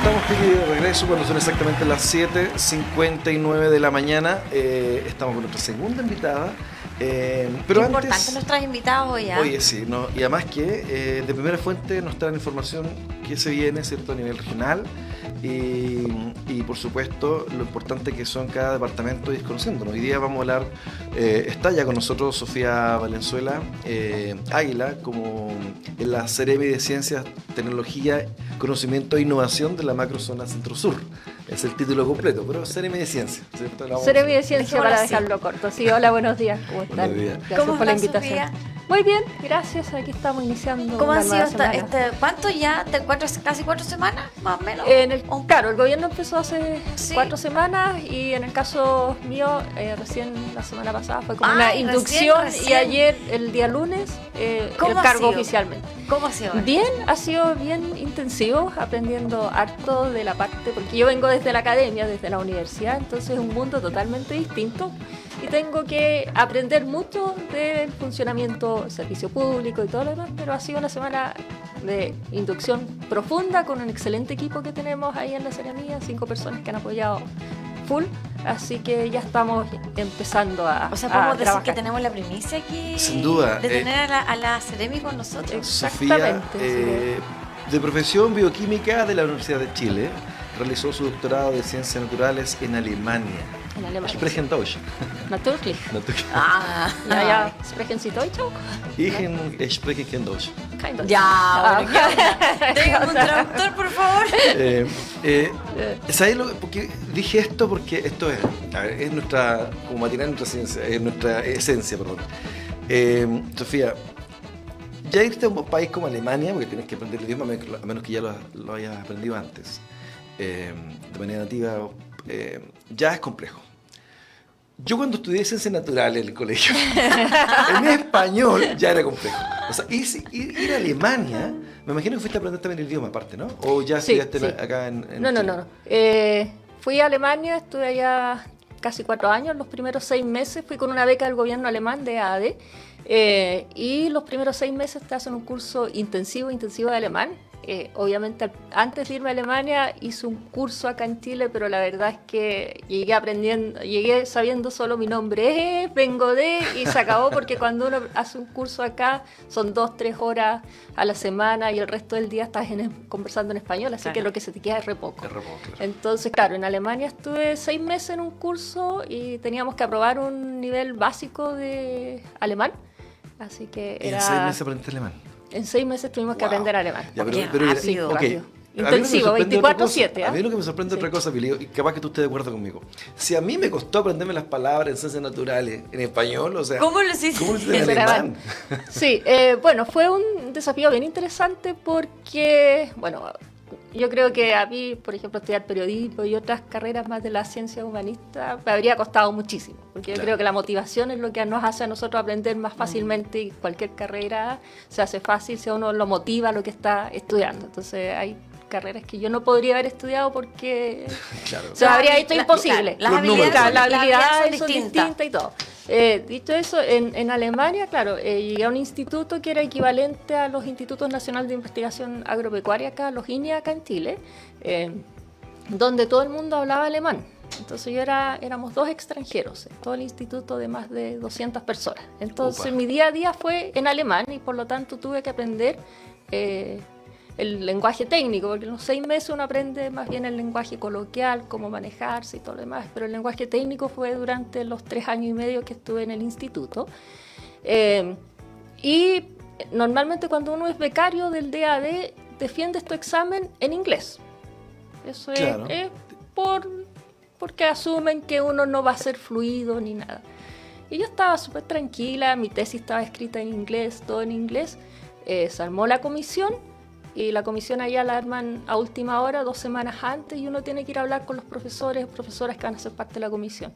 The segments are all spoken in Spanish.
estamos, Pili, de regreso cuando son exactamente las 7:59 de la mañana. Estamos con nuestra segunda invitada. Pero importante nuestros invitados hoy, ¿eh? Oye, sí, no, y además que de primera fuente nos traen información que se viene, ¿cierto?, a nivel regional y por supuesto lo importante que son cada departamento y desconociéndonos. Hoy día vamos a hablar, está ya con nosotros Sofía Valenzuela Águila, como en la Seremi de Ciencias, Tecnología, Conocimiento e Innovación de la Macrozona Centro-Sur. Es el título completo, pero Seremi de Ciencias, ¿cierto? Seremi de Ciencias, para dejarlo corto. Sí, hola, buenos días. ¿Cómo están? Buenos días. Gracias ¿Cómo por la está, invitación. Sofía? Muy bien, gracias. Aquí estamos iniciando. ¿Cómo una han sido nueva semana. cuánto ya? ¿Casi 4 semanas? Más o menos. Claro, el gobierno empezó hace Sí. 4 semanas y en el caso mío, recién la semana pasada fue como una Recién. inducción y ayer, el día lunes, el ¿Cómo ha cargo sido? oficialmente. ¿Cómo ha sido? Bien, ha sido bien intensivo, aprendiendo harto de la parte, porque yo vengo desde la academia, desde la universidad, entonces es un mundo totalmente distinto y tengo que aprender mucho del funcionamiento del servicio público y todo lo demás, pero ha sido una semana de inducción profunda con un excelente equipo que tenemos ahí en la Seremía, 5 personas que han apoyado full, así que ya estamos empezando a O sea, podemos decir trabajar. que tenemos la primicia aquí. Sin duda, De tener a la Seremi con nosotros. Sofía, Exactamente, de profesión bioquímica de la Universidad de Chile, realizó su doctorado de Ciencias Naturales en Alemania. En Alemania. Sprechen Deutsch. Natürlich. Ah, Ja, sprechen Sie Deutsch auch? Ich spreche kein Deutsch. Kein Deutsch. ya, bueno, tengo un traductor, por favor. ¿Sabes porque dije esto? Porque esto es, a ver, es nuestra, como matinal, nuestra ciencia, es nuestra esencia, perdón. Sofía, ya irte a un país como Alemania, porque tienes que aprender el idioma, a menos que ya lo hayas aprendido antes, de manera nativa, ya es complejo. Yo cuando estudié Ciencias Naturales en el colegio, en español ya era complejo. O sea, ir a Alemania, me imagino que fuiste a aprender también el idioma aparte, ¿no? ¿O ya Sí, estudiaste sí. acá en No. Chile? Fui a Alemania, estuve allá casi 4 años. Los primeros 6 meses fui con una beca del gobierno alemán de ADE. Y los primeros 6 meses te hacen un curso intensivo de alemán. Obviamente antes de irme a Alemania hice un curso acá en Chile, pero la verdad es que llegué sabiendo solo mi nombre, vengo de, y se acabó, porque cuando uno hace un curso acá son 2-3 horas a la semana y el resto del día estás conversando en español, así Claro. que lo que se te queda es re poco. Es re poco, claro. Entonces, claro, en Alemania estuve 6 meses en un curso y teníamos que aprobar un nivel básico de alemán, así que Y era... en 6 meses aprendiste alemán. En 6 meses tuvimos que Wow. aprender alemán. Ya, Qué pero rápido. ok. Rápido. A mí lo que me Intensivo, sorprende otra cosa. 24/7. A mí lo que me sorprende Sí. otra cosa, Pili, y capaz que tú estés de acuerdo conmigo. Si a mí me costó aprenderme las palabras en ciencias naturales en español, o sea, ¿Cómo lo hiciste? ¿cómo lo hiciste en En alemán? Sí, bueno, fue un desafío bien interesante porque, bueno, yo creo que a mí, por ejemplo, estudiar periodismo y otras carreras más de la ciencia humanista me habría costado muchísimo, porque yo Claro. creo que la motivación es lo que nos hace a nosotros aprender más fácilmente, y cualquier carrera se hace fácil si a uno lo motiva a lo que está estudiando. Entonces hay carreras que yo no podría haber estudiado porque Claro. se me habría hecho La- imposible. las Los habilidades, números. Las las habilidades son distintas. distintas y todo. Dicho eso, en Alemania, claro, llegué a un instituto que era equivalente a los Institutos Nacionales de Investigación Agropecuaria acá, los INIA acá en Chile, donde todo el mundo hablaba alemán. Entonces éramos 2 extranjeros en todo el instituto de más de 200 personas. Entonces Opa. mi día a día fue en alemán y por lo tanto tuve que aprender el lenguaje técnico, porque en los 6 meses uno aprende más bien el lenguaje coloquial, cómo manejarse y todo lo demás, pero el lenguaje técnico fue durante los 3 años y medio que estuve en el instituto. Y normalmente cuando uno es becario del DAD, defiendes tu examen en inglés. Eso Claro. es porque asumen que uno no va a ser fluido ni nada. Y yo estaba súper tranquila, mi tesis estaba escrita en inglés, todo en inglés. Se armó la comisión y la comisión allá la arman a última hora, 2 semanas antes, y uno tiene que ir a hablar con los profesores, profesoras que van a ser parte de la comisión.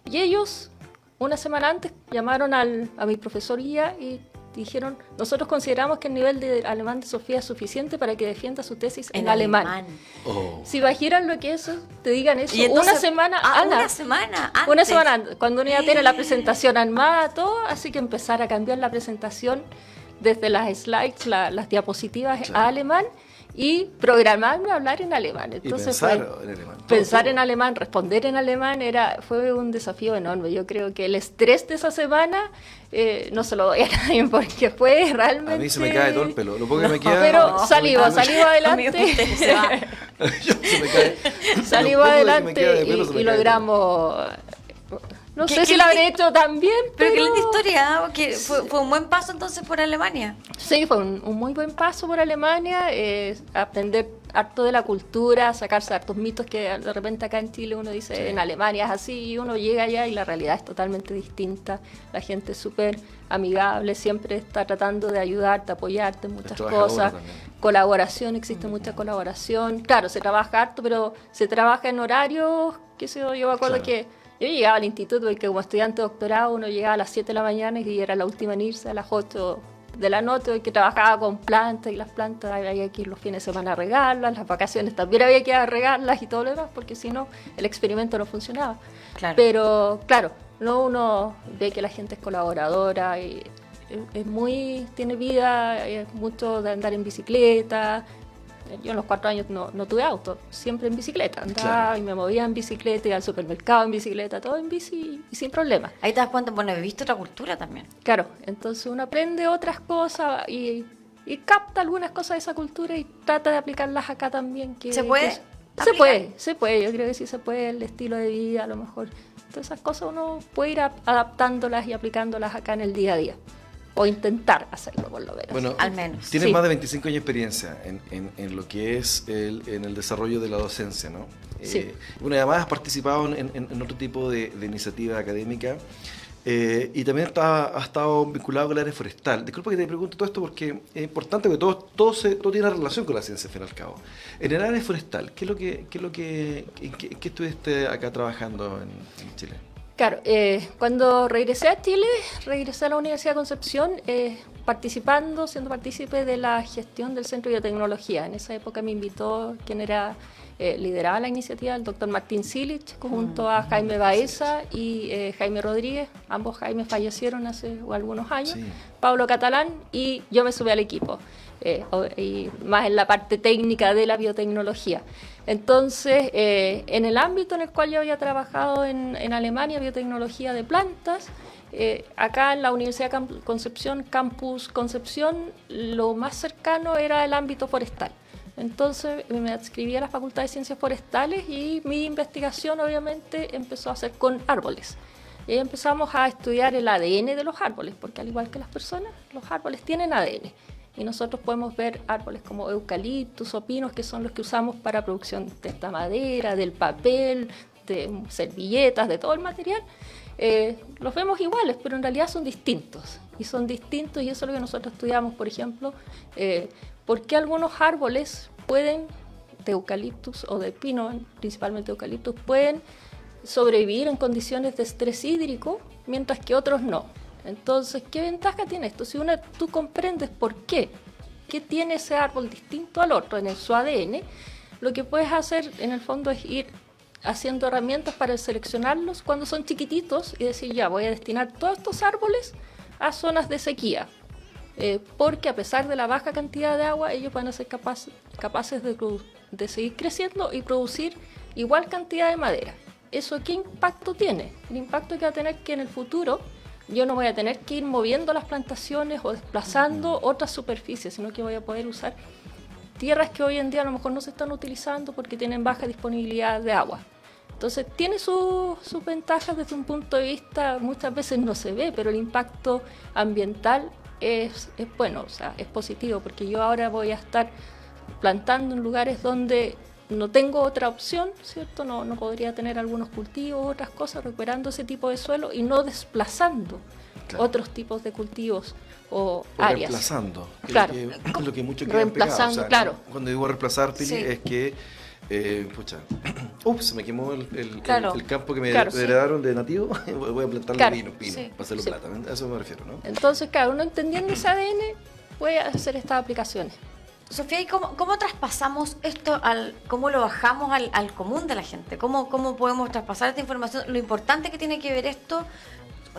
Y ellos, una semana antes, llamaron a mi profesoría y dijeron: nosotros consideramos que el nivel de alemán de Sofía es suficiente para que defienda su tesis en alemán. Oh. Si imaginan lo que es, te digan eso, Y entonces- una semana una semana antes. una semana antes, cuando uno ya tiene la presentación armada, todo, así que empezar a cambiar la presentación desde las slides, las diapositivas Claro. a alemán, y programarme a hablar en alemán. Y Entonces pensar en alemán. pensar Todo. en alemán, responder en alemán fue un desafío enorme. Yo creo que el estrés de esa semana no se lo doy a nadie porque fue realmente... A mí se me cae todo el pelo. Lo poco que me queda... Pero No, salimos adelante. Se me cae. Salimos Lo poco de que me adelante queda de pelo se me y cae logramos... No ¿Qué- sé qué si lo habré linda- hecho tan bien, Pero qué pero... linda historia, ¿eh? Que fue un buen paso entonces por Alemania. Sí, fue un muy buen paso por Alemania, aprender harto de la cultura, sacarse hartos mitos que de repente acá en Chile uno dice Sí. en Alemania es así y uno llega allá y la realidad es totalmente distinta. La gente es súper amigable, siempre está tratando de ayudarte, apoyarte en muchas trabajadora cosas. también. Colaboración, existe mucha colaboración. Claro, se trabaja harto, pero se trabaja en horarios, qué sé yo me acuerdo Claro. que yo llegaba al instituto porque como estudiante de doctorado uno llegaba a las 7 de la mañana y era la última en irse a las 8 de la noche, que trabajaba con plantas y las plantas había que ir los fines de semana a regarlas, las vacaciones también había que ir a regarlas y todo lo demás, porque si no el experimento no funcionaba. Claro. Pero claro, no uno ve que la gente es colaboradora y es muy, tiene vida, es mucho de andar en bicicleta. Yo en los 4 años no tuve auto, siempre en bicicleta, andaba Claro. y me movía en bicicleta, iba al supermercado en bicicleta, todo en bici y sin problema. Ahí te das cuenta, bueno, viviste otra cultura también. Claro, entonces uno aprende otras cosas y capta algunas cosas de esa cultura y trata de aplicarlas acá también. ¿Se puede Se aplicar? se puede, yo creo que sí se puede, el estilo de vida a lo mejor. Todas esas cosas uno puede ir adaptándolas y aplicándolas acá en el día a día. O intentar hacerlo por lo menos. Bueno, Al menos. tienes Sí. más de 25 años de experiencia en lo que es en el desarrollo de la docencia, ¿no? Sí. Bueno, y además has participado en otro tipo de iniciativa académica y también has estado vinculado con el área forestal. Disculpa que te pregunte todo esto porque es importante que todo tiene relación con la ciencia, al fin y al cabo. En el área forestal, ¿qué estuviste acá trabajando en Chile? Claro, cuando regresé a Chile, regresé a la Universidad de Concepción siendo partícipe de la gestión del Centro de Biotecnología. En esa época me invitó quien lideraba la iniciativa, el doctor Martín Silich, junto a Jaime Baeza y Jaime Rodríguez. Ambos Jaime fallecieron hace algunos años. Sí. Pablo Catalán y yo me subí al equipo. Y más en la parte técnica de la biotecnología. Entonces, en el ámbito en el cual yo había trabajado en Alemania, biotecnología de plantas, acá en la Universidad Concepción, Campus Concepción, lo más cercano era el ámbito forestal. Entonces me adscribí a la Facultad de Ciencias Forestales y mi investigación obviamente empezó a ser con árboles. Y ahí empezamos a estudiar el ADN de los árboles, porque al igual que las personas, los árboles tienen ADN. Y nosotros podemos ver árboles como eucaliptus o pinos, que son los que usamos para producción de esta madera, del papel, de servilletas, de todo el material. Los vemos iguales, pero en realidad son distintos. Y son distintos y eso es lo que nosotros estudiamos, por ejemplo, por qué algunos árboles pueden, de eucaliptus o de pino, principalmente eucaliptus, pueden sobrevivir en condiciones de estrés hídrico, mientras que otros no. Entonces, ¿qué ventaja tiene esto? Si tú comprendes por qué tiene ese árbol distinto al otro en su ADN, lo que puedes hacer en el fondo es ir haciendo herramientas para seleccionarlos cuando son chiquititos y decir, ya, voy a destinar todos estos árboles a zonas de sequía, porque a pesar de la baja cantidad de agua, ellos van a ser capaces de seguir creciendo y producir igual cantidad de madera. ¿Eso qué impacto tiene? El impacto que va a tener que en el futuro yo no voy a tener que ir moviendo las plantaciones o desplazando otras superficies, sino que voy a poder usar tierras que hoy en día a lo mejor no se están utilizando porque tienen baja disponibilidad de agua. Entonces tiene sus ventajas desde un punto de vista, muchas veces no se ve, pero el impacto ambiental es bueno, o sea, es positivo, porque yo ahora voy a estar plantando en lugares donde no tengo otra opción, ¿cierto? No podría tener algunos cultivos, otras cosas, recuperando ese tipo de suelo y no desplazando otros tipos de cultivos o áreas. Reemplazando, que Claro. es lo que muchos quedan Reemplazando, pegados. O sea, claro. Cuando digo reemplazar, Pili, Sí. es que, se me quemó el campo que me Claro, sí. heredaron de nativo, voy a plantarle Claro. pino, Sí. para hacerlo Sí. plata, a eso me refiero, ¿no? Entonces, claro, uno entendiendo ese ADN puede hacer estas aplicaciones. Sofía, ¿y cómo traspasamos esto cómo lo bajamos al común de la gente? ¿Cómo podemos traspasar esta información? Lo importante que tiene que ver esto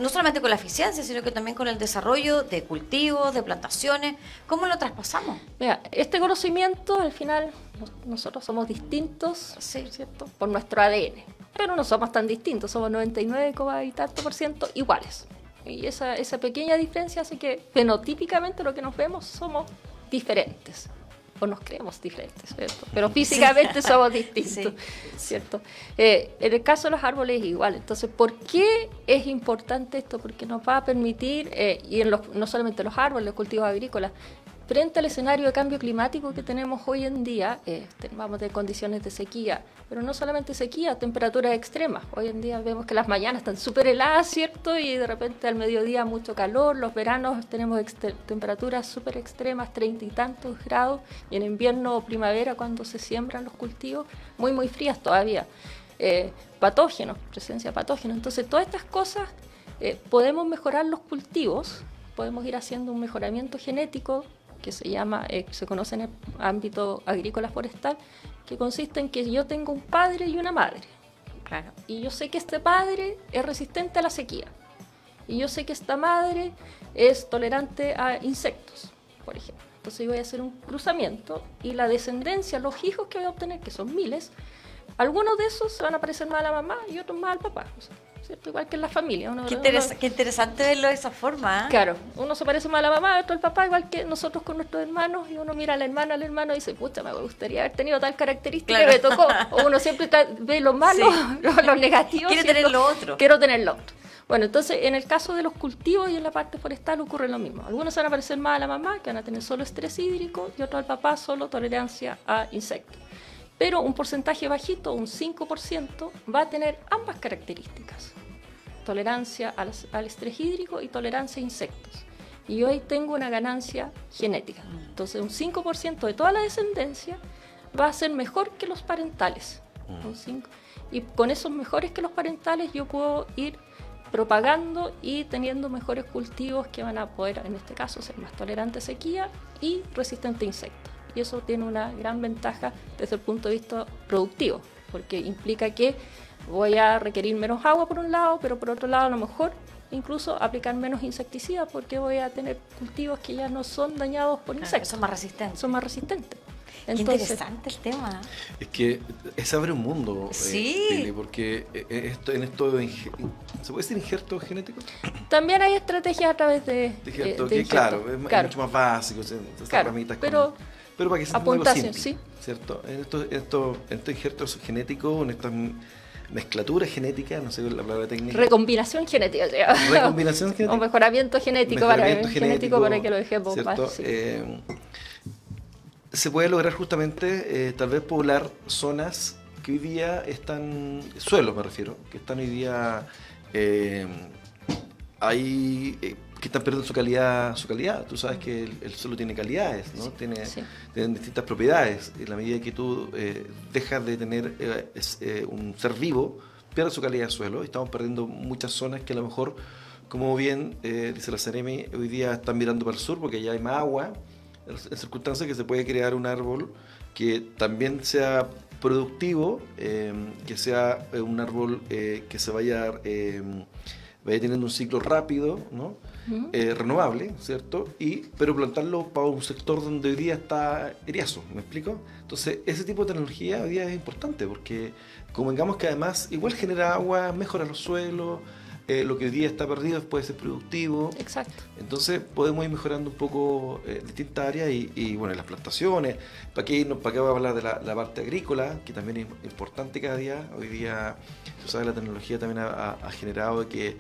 no solamente con la eficiencia, sino que también con el desarrollo de cultivos, de plantaciones. ¿Cómo lo traspasamos? Mira, este conocimiento, al final, nosotros somos distintos, Sí. ¿cierto? Por nuestro ADN, pero no somos tan distintos, somos 99, y tanto % iguales. Y esa pequeña diferencia hace que fenotípicamente lo que nos vemos somos diferentes. O nos creemos diferentes, ¿cierto? Pero físicamente somos distintos, ¿cierto? En el caso de los árboles es igual. Entonces, ¿por qué es importante esto? Porque nos va a permitir, no solamente los árboles, los cultivos agrícolas, frente al escenario de cambio climático que tenemos hoy en día, vamos de condiciones de sequía, pero no solamente sequía, temperaturas extremas. Hoy en día vemos que las mañanas están súper heladas, ¿cierto? Y de repente al mediodía mucho calor, los veranos tenemos temperaturas súper extremas, 30 y tantos grados, y en invierno o primavera, cuando se siembran los cultivos, muy, muy frías todavía. Patógenos, presencia de patógenos. Entonces, todas estas cosas, podemos mejorar los cultivos, podemos ir haciendo un mejoramiento genético, que se conoce en el ámbito agrícola forestal, que consiste en que yo tengo un padre y una madre. Claro. Y yo sé que este padre es resistente a la sequía. Y yo sé que esta madre es tolerante a insectos, por ejemplo. Entonces yo voy a hacer un cruzamiento y la descendencia, los hijos que voy a obtener, que son miles, algunos de esos se van a parecer más a la mamá y otros más al papá. ¿Cierto? Igual que en la familia. Qué interesante verlo de esa forma, ¿eh? Claro, uno se parece más a la mamá, otro al papá, igual que nosotros con nuestros hermanos, y uno mira a la hermana, al hermano y dice, pucha, me gustaría haber tenido tal característica que me tocó. O uno siempre ve lo malo, lo negativo. Quiere tener lo otro. Quiero tener lo otro. Bueno, entonces en el caso de los cultivos y en la parte forestal ocurre lo mismo. Algunos se van a parecer más a la mamá, que van a tener solo estrés hídrico, y otros al papá, solo tolerancia a insectos. Pero un porcentaje bajito, un 5%, va a tener ambas características. Tolerancia al estrés hídrico y tolerancia a insectos. Y hoy tengo una ganancia genética. Entonces, un 5% de toda la descendencia va a ser mejor que los parentales. Y con esos mejores que los parentales yo puedo ir propagando y teniendo mejores cultivos que van a poder, en este caso, ser más tolerantes a sequía y resistentes a insectos. Y eso tiene una gran ventaja desde el punto de vista productivo, porque implica que voy a requerir menos agua por un lado, pero por otro lado a lo mejor incluso aplicar menos insecticidas, porque voy a tener cultivos que ya no son dañados por insectos. Son más resistentes. Son más resistentes. Qué interesante el tema. Es que se abre un mundo, sí. Pili, porque en esto ¿se puede decir injerto genético? También hay estrategias a través de injerto, de que claro, es mucho más básico, claro, ramitas pero para que se entienda lo simple, sí. ¿cierto? En estos injertos genéticos, en estas mezclatura genética, no sé la palabra técnica. Recombinación genética. Recombinación genética. O mejoramiento genético, genético para que lo dejemos más. Sí. Se puede lograr justamente, tal vez poblar zonas que hoy día están, suelos me refiero, que están hoy día que están perdiendo su calidad. Tú sabes que el suelo tiene calidades, ¿no? Tiene distintas propiedades. En la medida que tú dejas de tener un ser vivo, pierde su calidad de suelo. Estamos perdiendo muchas zonas que a lo mejor, como bien dice la Seremi, hoy día están mirando para el sur porque allá hay más agua. En circunstancias que se puede crear un árbol que también sea productivo, que sea un árbol que se vaya teniendo un ciclo rápido, ¿no? Renovable, ¿cierto? Pero plantarlo para un sector donde hoy día está eriazo, ¿me explico? Entonces, ese tipo de tecnología hoy día es importante porque convengamos que además igual genera agua, mejora los suelos, lo que hoy día está perdido puede ser productivo. Exacto. Entonces podemos ir mejorando un poco distintas áreas y bueno, las plantaciones. ¿Para qué voy a hablar de la parte agrícola, que también es importante cada día? Hoy día, tú sabes, la tecnología también ha generado que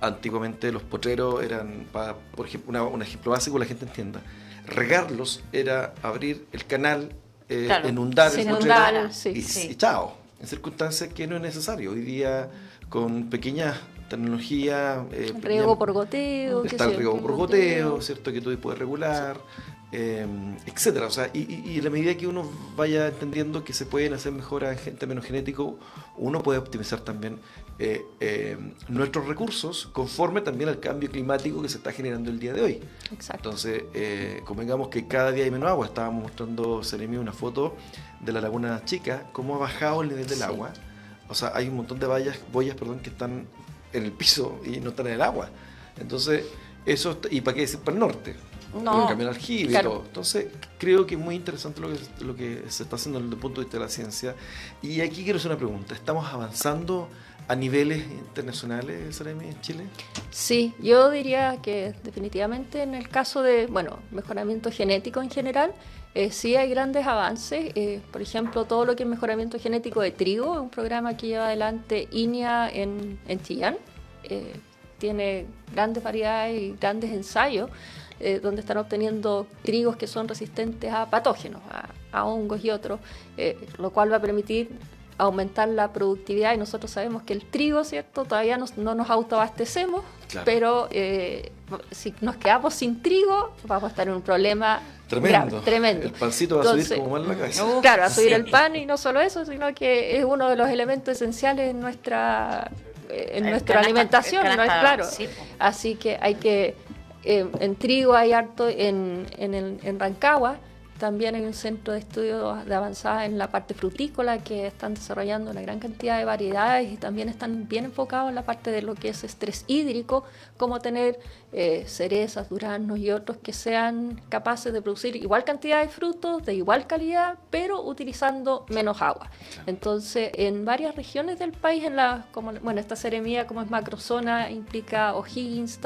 antiguamente los potreros eran, por ejemplo, un ejemplo básico la gente entienda, regarlos era abrir el canal, inundar el potrero y chao. En circunstancias que no es necesario. Hoy día, con pequeñas tecnología, riego por goteo, está el riego por goteo, ¿cierto? Que tú puedes regular, etcétera. O sea, y en la medida que uno vaya entendiendo que se pueden hacer mejoras en términos genéticos, uno puede optimizar también nuestros recursos conforme también al cambio climático que se está generando el día de hoy. Exacto. Entonces, convengamos que cada día hay menos agua. Estábamos mostrando, Seremi, una foto de la Laguna Chica, cómo ha bajado el nivel del agua. O sea, hay un montón de boyas que están en el piso y no están en el agua. Entonces, eso, ¿y para qué decir para el norte? No, El cambio aljibe claro. y todo. Entonces, creo que es muy interesante lo que se está haciendo desde el punto de vista de la ciencia. Y aquí quiero hacer una pregunta. ¿Estamos avanzando a niveles internacionales, Saremi, en Chile? Sí, yo diría que definitivamente en el caso de, bueno, mejoramiento genético en general, sí hay grandes avances. Por ejemplo, todo lo que es mejoramiento genético de trigo, un programa que lleva adelante INEA en Chillán. Tiene grandes variedades y grandes ensayos donde están obteniendo trigos que son resistentes a patógenos, a hongos y otros, lo cual va a permitir aumentar la productividad. Y nosotros sabemos que el trigo, ¿cierto? Todavía no nos autoabastecemos, Claro. pero si nos quedamos sin trigo, vamos a estar en un problema Tremendo. grave, tremendo. El pancito va a subir como mal en la cabeza. Claro, a subir Sí. el pan, y no solo eso, sino que es uno de los elementos esenciales en nuestra canasta- alimentación, el ¿no es canasta, claro? sí, po. Así que hay que, en trigo hay harto, en Rancagua también hay un centro de estudios de avanzada en la parte frutícola que están desarrollando una gran cantidad de variedades y también están bien enfocados en la parte de lo que es estrés hídrico, como tener cerezas, duraznos y otros que sean capaces de producir igual cantidad de frutos, de igual calidad, pero utilizando menos agua. Entonces, en varias regiones del país, esta seremía como es macrozona, implica O'Higgins,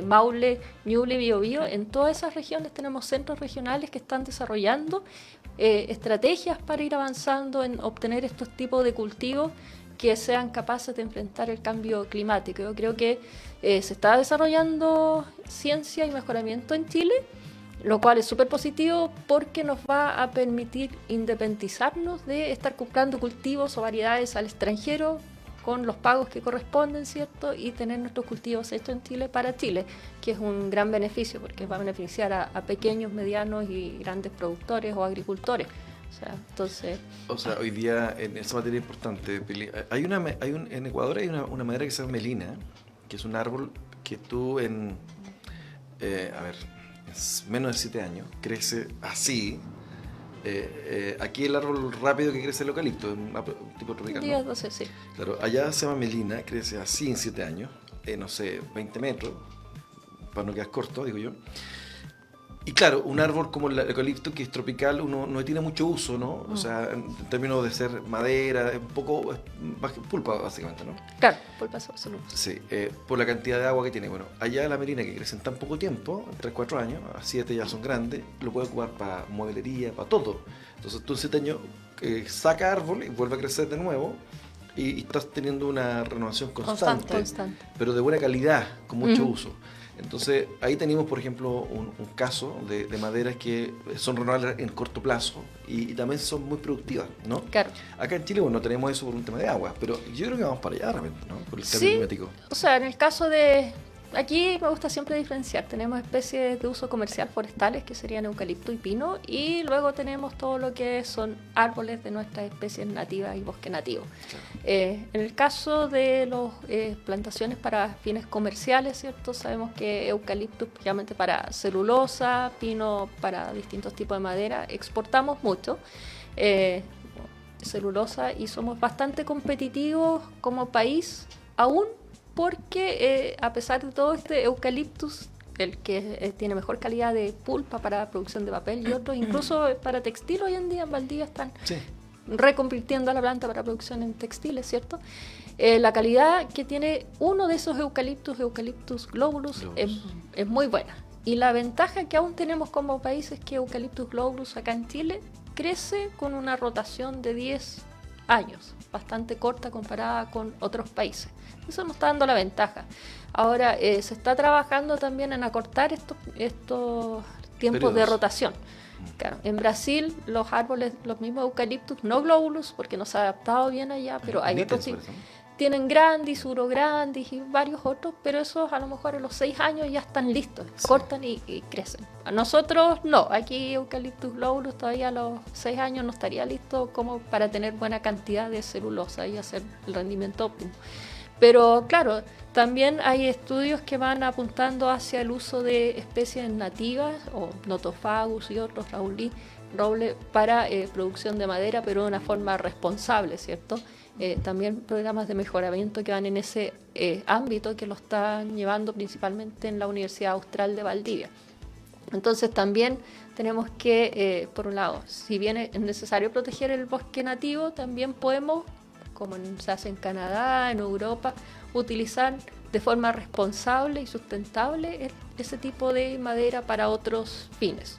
Maule, Ñuble, Biobío, en todas esas regiones tenemos centros regionales que están desarrollando estrategias para ir avanzando en obtener estos tipos de cultivos que sean capaces de enfrentar el cambio climático. Yo creo que se está desarrollando ciencia y mejoramiento en Chile, lo cual es súper positivo porque nos va a permitir independizarnos de estar comprando cultivos o variedades al extranjero con los pagos que corresponden, ¿cierto? Y tener nuestros cultivos hechos en Chile para Chile, que es un gran beneficio porque va a beneficiar a pequeños, medianos y grandes productores o agricultores. O sea, entonces... O sea, hoy día, en esa materia importante, Pili, en Ecuador hay una madera que se llama melina, que es un árbol que tú en menos de 7 años crece así. Aquí el árbol rápido que crece es el eucalipto, un tipo tropical, ¿no? 10, 12, sí. Claro, allá se llama melina, crece así en 7 años, no sé, 20 metros, para no quedar corto, digo yo. Y claro, un árbol como el eucalipto, que es tropical, uno no tiene mucho uso, ¿no? O sea, en términos de ser madera, es un poco pulpa, básicamente, ¿no? Claro, pulpa absoluta. Sí, por la cantidad de agua que tiene. Bueno, allá la melina, que crece en tan poco tiempo, 3, 4 años, a 7 ya son grandes, lo puede ocupar para mueblería, para todo. Entonces tú en 7 años saca árbol y vuelve a crecer de nuevo y estás teniendo una renovación constante, Constante. pero de buena calidad, con mucho uso. Entonces, ahí tenemos, por ejemplo, un caso de maderas que son renovables en corto plazo y también son muy productivas, ¿no? Claro. Acá en Chile, bueno, no tenemos eso por un tema de agua, pero yo creo que vamos para allá realmente, ¿no? Por el cambio Sí, climático. o sea, en el caso de... Aquí me gusta siempre diferenciar. Tenemos especies de uso comercial forestales, que serían eucalipto y pino, y luego tenemos todo lo que son árboles de nuestras especies nativas y bosque nativo. Claro. En el caso de las plantaciones para fines comerciales, ¿cierto? Sabemos que eucalipto especialmente para celulosa, pino para distintos tipos de madera, exportamos mucho celulosa y somos bastante competitivos como país aún, porque a pesar de todo este eucaliptus, el que tiene mejor calidad de pulpa para producción de papel y otros, incluso para textil hoy en día en Valdivia están Sí. reconvirtiendo a la planta para producción en textiles, ¿cierto? La calidad que tiene uno de esos Eucalyptus globulus, es muy buena. Y la ventaja que aún tenemos como país es que Eucalyptus globulus acá en Chile crece con una rotación de 10 años, bastante corta comparada con otros países. Eso nos está dando la ventaja. Ahora, se está trabajando también en acortar estos tiempos de Periodos. rotación. Claro, en Brasil los árboles, los mismos Eucalyptus, no globulus, porque no se ha adaptado bien allá, pero hay otros Nittens, sí. por ejemplo. Tienen Grandis, Urograndis y varios otros, pero esos a lo mejor a los 6 años ya están listos, Sí. cortan y crecen. A nosotros no, aquí Eucalyptus globulus todavía a los 6 años no estaría listo como para tener buena cantidad de celulosa y hacer el rendimiento óptimo. Pero claro, también hay estudios que van apuntando hacia el uso de especies nativas, o Nothofagus y otros, roble, para producción de madera, pero de una forma responsable, ¿cierto? también programas de mejoramiento que van en ese ámbito, que lo están llevando principalmente en la Universidad Austral de Valdivia. Entonces también tenemos que, por un lado, si bien es necesario proteger el bosque nativo, también podemos, como se hace en Canadá, en Europa, utilizar de forma responsable y sustentable ese tipo de madera para otros fines.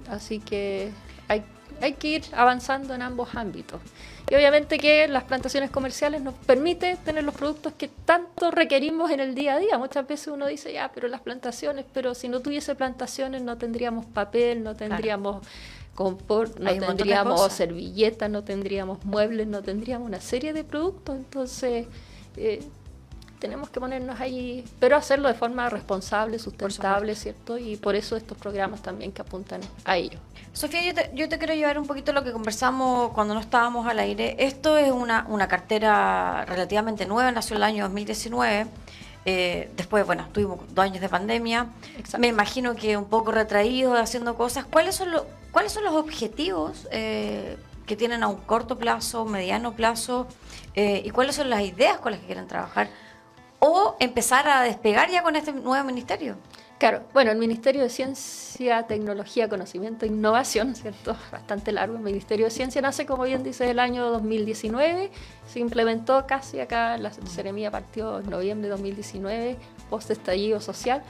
Así que hay que ir avanzando en ambos ámbitos. Y obviamente que las plantaciones comerciales nos permiten tener los productos que tanto requerimos en el día a día. Muchas veces uno dice, ya, pero las plantaciones, pero si no tuviese plantaciones no tendríamos papel, no tendríamos confort, no tendríamos servilletas, no tendríamos muebles, no tendríamos una serie de productos. Entonces tenemos que ponernos ahí, pero hacerlo de forma responsable, sustentable, ¿cierto? Y por eso estos programas también que apuntan a ello. Sofía, yo te quiero llevar un poquito a lo que conversamos cuando no estábamos al aire. Esto es una cartera relativamente nueva, nació el año 2019. Después, bueno, tuvimos 2 años de pandemia. Exacto. Me imagino que un poco retraídos, haciendo cosas. ¿Cuáles son los objetivos que tienen a un corto plazo, mediano plazo? ¿Y cuáles son las ideas con las que quieren trabajar? ¿O empezar a despegar ya con este nuevo ministerio? Claro, bueno, el Ministerio de Ciencia, Tecnología, Conocimiento e Innovación, ¿cierto? Bastante largo. El Ministerio de Ciencia nace, como bien dice, el año 2019. Se implementó casi acá, la Seremía partió en noviembre de 2019, post estallido social.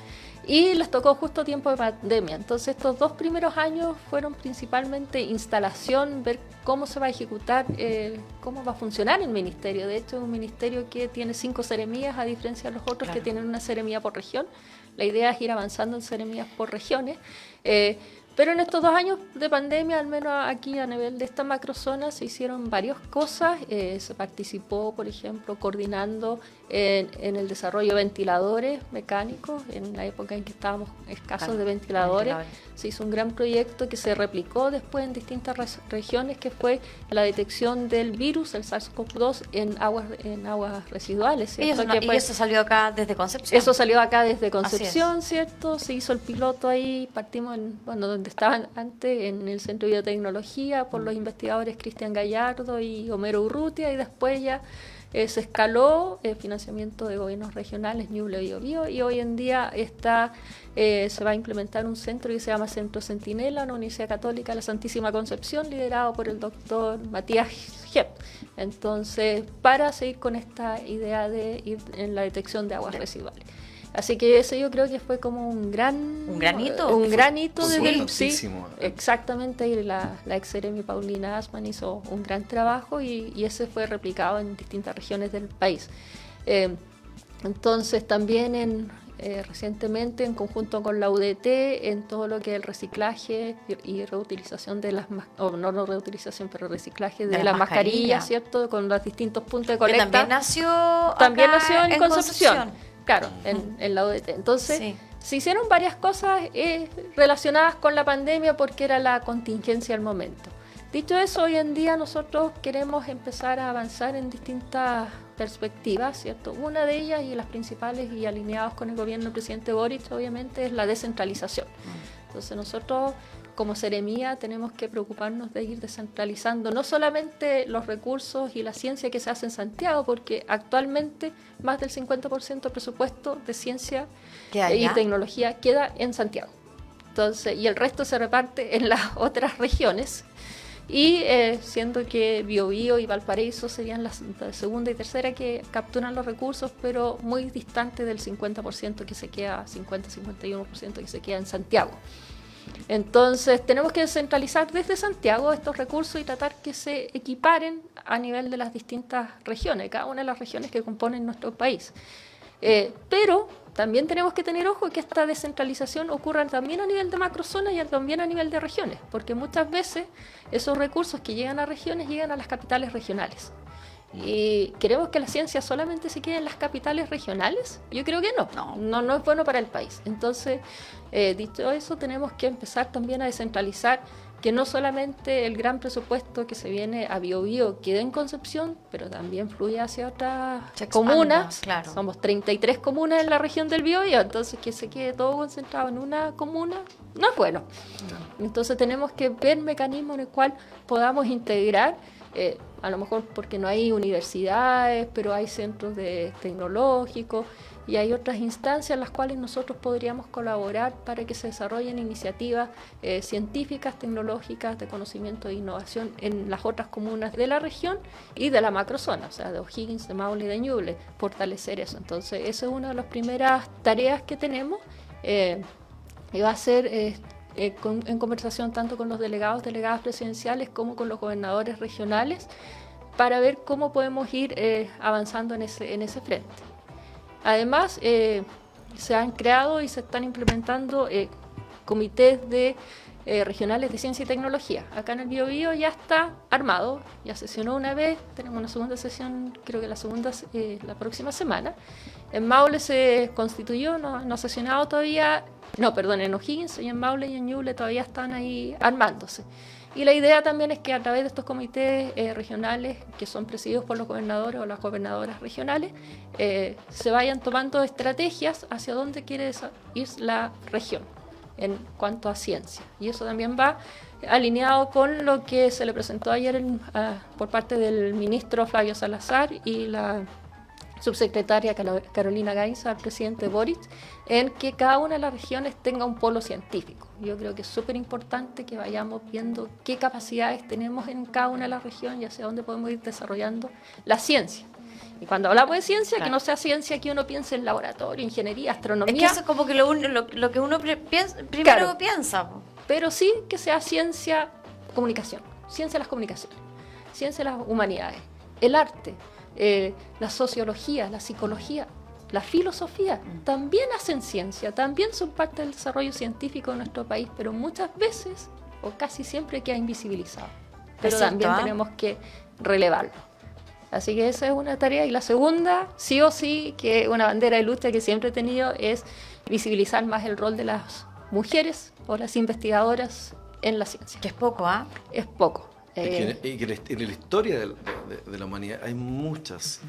Y les tocó justo tiempo de pandemia. Entonces estos 2 primeros años fueron principalmente instalación, ver cómo se va a ejecutar, cómo va a funcionar el ministerio. De hecho, es un ministerio que tiene 5 seremías, a diferencia de los otros que tienen una seremía por región. La idea es ir avanzando en seremías por regiones. Pero en estos 2 años de pandemia, al menos aquí a nivel de esta macrozona, se hicieron varias cosas. Se participó, por ejemplo, coordinando en el desarrollo de ventiladores mecánicos, en la época en que estábamos escasos de ventiladores. Se hizo un gran proyecto que se replicó después en distintas regiones, que fue la detección del virus, el SARS-CoV-2, en aguas residuales. ¿Cierto? Y eso salió acá desde Concepción. Eso salió acá desde Concepción, ¿cierto? Se hizo el piloto ahí, partimos donde estaban antes, en el Centro de Biotecnología, por los investigadores Cristian Gallardo y Homero Urrutia, y después ya se escaló financiamiento de gobiernos regionales, Ñuble, Biobío, y hoy en día se va a implementar un centro que se llama Centro Centinela, una Universidad Católica de la Santísima Concepción, liderado por el doctor Matías Jep. Entonces, para seguir con esta idea de ir en la detección de aguas residuales. Así que ese yo creo que fue como un gran hito desde el exactamente, y la ex Seremi Paulina Asman hizo un gran trabajo y ese fue replicado en distintas regiones del país. Entonces también recientemente, en conjunto con la UDT, en todo lo que es el reciclaje y reutilización de las no reutilización, pero reciclaje de las mascarillas, ¿cierto? Con los distintos puntos de colecta. Que también nació en Concepción. Claro, en la UDT. Entonces, se hicieron varias cosas relacionadas con la pandemia porque era la contingencia del momento. Dicho eso, hoy en día nosotros queremos empezar a avanzar en distintas perspectivas, ¿cierto? Una de ellas, y las principales y alineados con el gobierno del presidente Boric, obviamente, es la descentralización. Entonces nosotros, como Seremía, tenemos que preocuparnos de ir descentralizando no solamente los recursos y la ciencia que se hace en Santiago, porque actualmente más del 50% del presupuesto de ciencia y tecnología queda en Santiago. Entonces, y el resto se reparte en las otras regiones. Y siendo que Biobío y Valparaíso serían la segunda y tercera que capturan los recursos, pero muy distante del 50% que se queda, 50-51% que se queda en Santiago. Entonces tenemos que descentralizar desde Santiago estos recursos y tratar que se equiparen a nivel de las distintas regiones, cada una de las regiones que componen nuestro país. Pero también tenemos que tener ojo que esta descentralización ocurra también a nivel de macrozonas y también a nivel de regiones, porque muchas veces esos recursos que llegan a regiones llegan a las capitales regionales. ¿Y queremos que la ciencia solamente se quede en las capitales regionales? Yo creo que no es bueno para el país. Entonces, dicho eso, tenemos que empezar también a descentralizar que no solamente el gran presupuesto que se viene a Biobío quede en Concepción, pero también fluye hacia otras Se expanda, comunas. claro. Somos 33 comunas en la región del Biobío, entonces que se quede todo concentrado en una comuna no es bueno. Entonces tenemos que ver mecanismos en el cual podamos integrar, a lo mejor porque no hay universidades, pero hay centros tecnológicos y hay otras instancias en las cuales nosotros podríamos colaborar para que se desarrollen iniciativas científicas, tecnológicas, de conocimiento e innovación en las otras comunas de la región y de la macrozona, o sea, de O'Higgins, de Maule y de Ñuble, fortalecer eso. Entonces, esa es una de las primeras tareas que tenemos y va a ser en conversación tanto con los delegadas presidenciales como con los gobernadores regionales para ver cómo podemos ir avanzando en ese frente. Además, se han creado y se están implementando comités regionales de ciencia y tecnología. Acá en el Biobío ya está armado, ya sesionó una vez, tenemos una segunda sesión, creo que la próxima semana. En Maule se constituyó, no ha sesionado todavía, en O'Higgins y en Maule y en Ñuble todavía están ahí armándose. Y la idea también es que a través de estos comités regionales, que son presididos por los gobernadores o las gobernadoras regionales, se vayan tomando estrategias hacia dónde quiere ir la región en cuanto a ciencia. Y eso también va alineado con lo que se le presentó ayer por parte del ministro Flavio Salazar y la subsecretaria Carolina Gainza al presidente Boric, en que cada una de las regiones tenga un polo científico. Yo creo que es súper importante que vayamos viendo qué capacidades tenemos en cada una de las regiones y hacia dónde podemos ir desarrollando la ciencia. Y cuando hablamos de ciencia, claro, que no sea ciencia que uno piense en laboratorio, ingeniería, astronomía. Es que eso es como que lo que uno primero claro, piensa. Pero sí que sea ciencia, comunicación, ciencia de las comunicaciones, ciencia de las humanidades, el arte, la sociología, la psicología, la filosofía, también hacen ciencia, también son parte del desarrollo científico de nuestro país, pero muchas veces, o casi siempre, queda invisibilizado. Pero también tenemos que relevarlo. Así que esa es una tarea. Y la segunda, sí o sí, que una bandera de lucha que siempre he tenido, es visibilizar más el rol de las mujeres o las investigadoras en la ciencia. Que es poco, ¿ah? Es poco. Y que en la historia de la humanidad hay muchas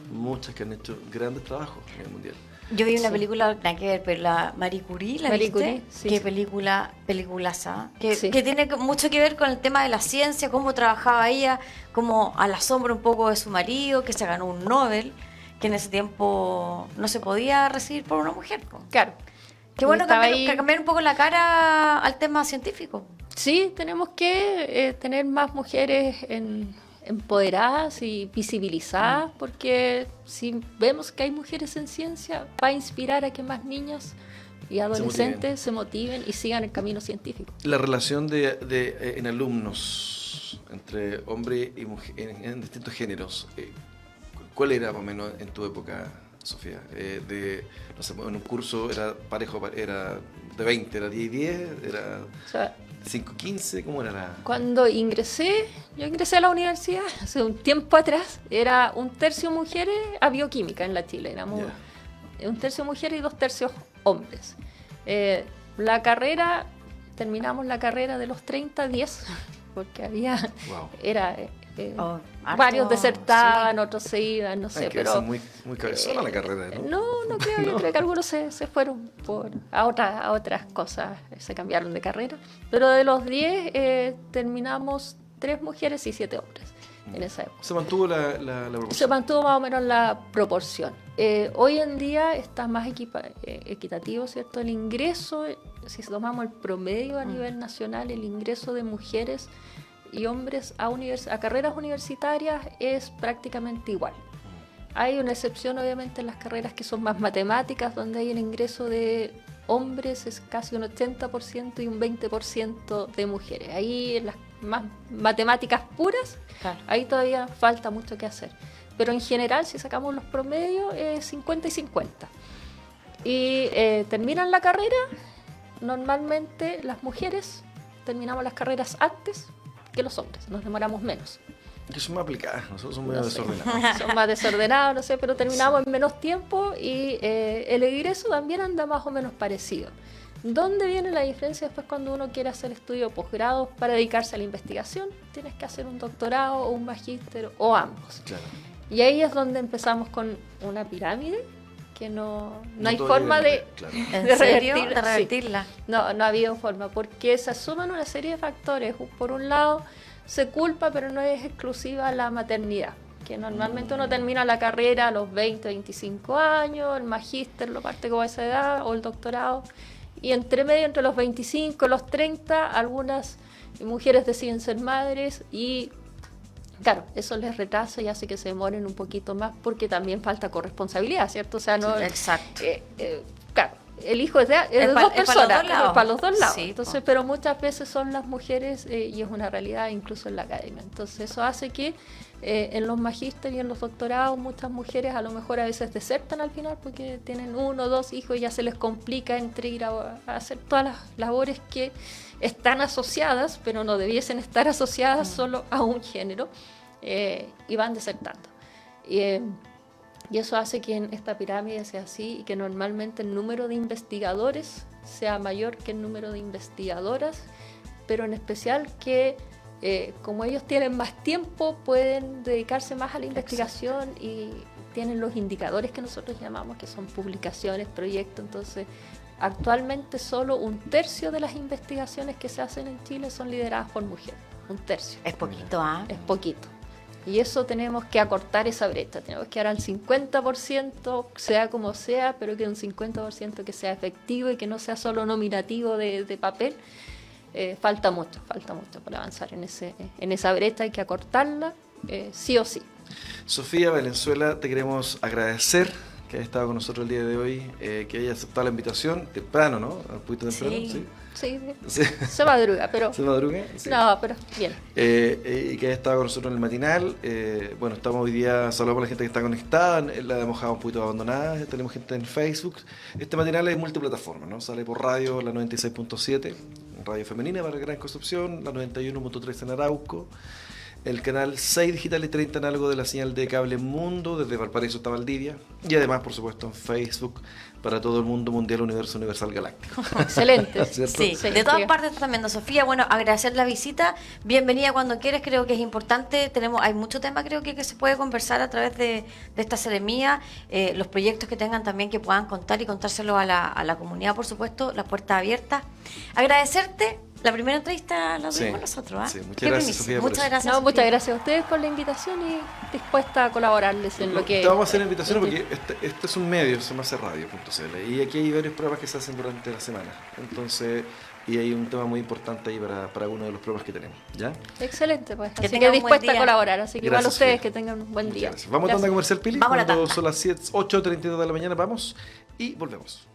que han hecho grandes trabajos a nivel mundial. Yo vi una película, nada que ver, pero la Marie Curie, ¿la viste? Curie, sí, Qué sí. peliculaza, que Sí. tiene mucho que ver con el tema de la ciencia, cómo trabajaba ella, como a la sombra un poco de su marido, que se ganó un Nobel, que en ese tiempo no se podía recibir por una mujer. Claro. Qué bueno Ahí. cambiar un poco la cara al tema científico. Sí, tenemos que tener más mujeres empoderadas y visibilizadas, porque si vemos que hay mujeres en ciencia, va a inspirar a que más niños y adolescentes se motiven y sigan el camino científico. La relación en alumnos entre hombre y mujer en distintos géneros, ¿cuál era más o menos en tu época, Sofía? No sé, en un curso era parejo, era de 20, era 10 y 10, era... O sea, 5-15, ¿cómo era la...? cuando yo ingresé a la universidad hace un tiempo atrás, era un tercio mujeres a bioquímica en la Chile, éramos un tercio mujeres y 2 tercios hombres. Terminamos la carrera de los 30 a 10, porque había, varios desertaban, otros se iban, no sé, pero... muy cabezona la carrera, ¿no? No creo, yo creo que algunos se fueron a otras cosas, se cambiaron de carrera, pero de los 10 terminamos 3 mujeres y 7 hombres en esa época. ¿Se mantuvo la proporción? Se mantuvo más o menos la proporción. Hoy en día está más equitativo, ¿cierto? El ingreso, si tomamos el promedio a nivel nacional, el ingreso de mujeres y hombres a carreras universitarias es prácticamente igual. Hay una excepción obviamente en las carreras que son más matemáticas, donde hay el ingreso de hombres es casi un 80% y un 20% de mujeres. Ahí en las más matemáticas puras, Claro. ahí todavía falta mucho que hacer. Pero en general, si sacamos los promedios, es 50 y 50. Y terminan la carrera, normalmente las mujeres terminamos las carreras antes que los hombres, nos demoramos menos. Que son más aplicadas, nosotros somos medio No sé. desordenados. Son más desordenados, no sé, pero terminamos en menos tiempo y el egreso también anda más o menos parecido. ¿Dónde viene la diferencia después cuando uno quiere hacer estudio posgrado para dedicarse a la investigación? Tienes que hacer un doctorado o un magíster o ambos. Claro. Y ahí es donde empezamos con una pirámide que no hay todo forma llega de, a claro. ¿En de serio? revertirla. De Sí. revertirla. No ha habido forma, porque se asumen una serie de factores. Por un lado, se culpa, pero no es exclusiva la maternidad, que normalmente uno termina la carrera a los 20, 25 años, el magíster lo parte con esa edad, o el doctorado, y entre medio, entre los 25 y los 30, algunas mujeres deciden ser madres y... Claro, eso les retrasa y hace que se demoren un poquito más porque también falta corresponsabilidad, ¿cierto? O sea, no... Sí, exacto. Claro, el hijo es de Es dos para los personas, dos lados. es para los dos lados. Sí, Entonces, po. pero muchas veces son las mujeres y es una realidad incluso en la academia. Entonces, eso hace que en los magísteres y en los doctorados muchas mujeres a lo mejor a veces desertan al final porque tienen 1 o 2 hijos y ya se les complica entre ir a hacer todas las labores que están asociadas, pero no debiesen estar asociadas solo a un género, y van desertando. Y eso hace que en esta pirámide sea así y que normalmente el número de investigadores sea mayor que el número de investigadoras, pero en especial que como ellos tienen más tiempo pueden dedicarse más a la investigación y tienen los indicadores que nosotros llamamos, que son publicaciones, proyectos. Entonces, actualmente solo 1/3 de las investigaciones que se hacen en Chile son lideradas por mujeres. 1/3. Es poquito, ¿ah? Es poquito. Y eso tenemos que acortar esa brecha. Tenemos que dar al 50%, sea como sea, pero que un 50% que sea efectivo y que no sea solo nominativo de papel. Falta mucho para avanzar en esa brecha. Hay que acortarla, sí o sí. Sofía Valenzuela, te queremos agradecer que hayas estado con nosotros el día de hoy, que hayas aceptado la invitación temprano, ¿no? Un poquito temprano, Sí. Sí, Sí. se madruga, pero... ¿Se madruga? Sí. No, pero bien. Y que haya estado con nosotros en el matinal. Bueno, estamos hoy día, saludamos a la gente que está conectada, la hemos dejado un poquito abandonada, tenemos gente en Facebook. Este matinal es multiplataforma, ¿no? Sale por radio, la 96.7, radio femenina para Gran Concepción, la 91.3 en Arauco, el canal 6 digital y 30 análogo de la señal de Cable Mundo desde Valparaíso hasta Valdivia, y además, por supuesto, en Facebook para todo el mundo mundial, universo universal galáctico. Excelente. ¿Cierto? Sí, de todas partes también, Sofía. Bueno, agradecer la visita. Bienvenida cuando quieres, creo que es importante. Hay mucho tema, creo que se puede conversar a través de esta seremía. Los proyectos que tengan también que puedan contar y contárselo a la comunidad, por supuesto, las puertas abiertas. Agradecerte. La primera entrevista la tuvimos nosotros, ¿ah? Sí, muchas Qué gracias, primicia. Sofía, por Muchas eso. gracias. No, muchas Sofía. gracias a ustedes por la invitación y dispuesta a colaborarles en lo que... Te vamos a hacer invitaciones porque este es un medio, se llama Radio.cl, y aquí hay varios programas que se hacen durante la semana. Entonces, y hay un tema muy importante ahí para uno de los programas que tenemos, ¿ya? Excelente, pues. Que Así tengan que un buen dispuesta a día. colaborar. Así que igual Gracias, ustedes Sofía. que tengan un buen Muchas día. gracias. Vamos a Gracias. tanda comercial, Pili, Vamos a la cuando tanda. son las 8:32 de la mañana, vamos y volvemos.